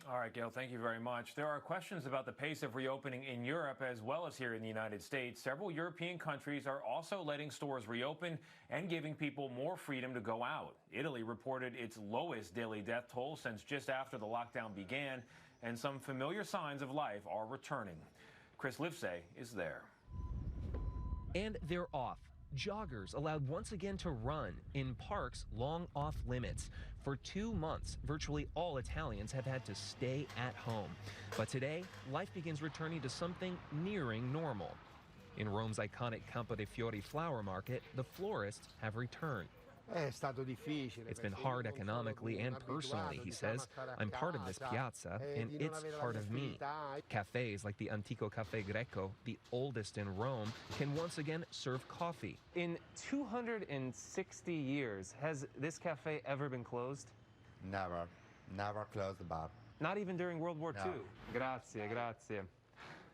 All right, Gail, thank you very much. There are questions about the pace of reopening in Europe as well as here in the United States. Several European countries are also letting stores reopen and giving people more freedom to go out. Italy reported its lowest daily death toll since just after the lockdown began, and some familiar signs of life are returning. Chris Livesay is there. And they're off. Joggers allowed once again to run in parks long off limits. For 2 months, virtually all Italians have had to stay at home. But today, life begins returning to something nearing normal. In Rome's iconic Campo dei Fiori flower market, the florists have returned. It's been hard economically and personally, he says. I'm part of this piazza, and it's part of me. Cafes like the Antico Caffè Greco, the oldest in Rome, can once again serve coffee. In 260 years, has this cafe ever been closed? Never closed the bar. Not even during World War No. II? Grazie, grazie.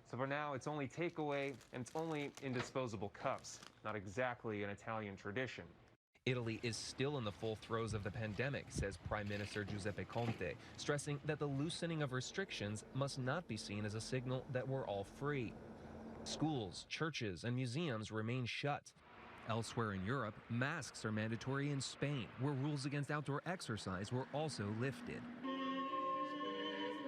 So for now, it's only takeaway, and it's only in disposable cups. Not exactly an Italian tradition. Italy is still in the full throes of the pandemic, says Prime Minister Giuseppe Conte, stressing that the loosening of restrictions must not be seen as a signal that we're all free. Schools, churches, and museums remain shut. Elsewhere in Europe, masks are mandatory in Spain, where rules against outdoor exercise were also lifted.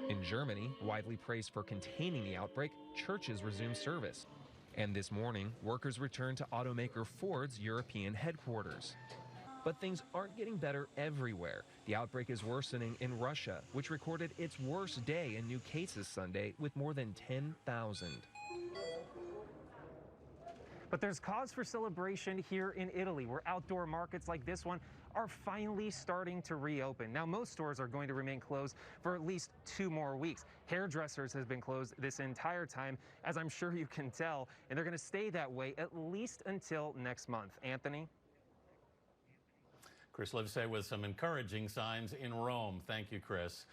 In Germany, widely praised for containing the outbreak, churches resume service. And this morning, workers returned to automaker Ford's European headquarters. But things aren't getting better everywhere. The outbreak is worsening in Russia, which recorded its worst day in new cases Sunday with more than 10,000. But there's cause for celebration here in Italy, where outdoor markets like this one are finally starting to reopen. Now, most stores are going to remain closed for at least 2 more weeks. Hairdressers has been closed this entire time, as I'm sure you can tell, and they're going to stay that way at least until next month. Anthony? Chris Livesay with some encouraging signs in Rome. Thank you, Chris.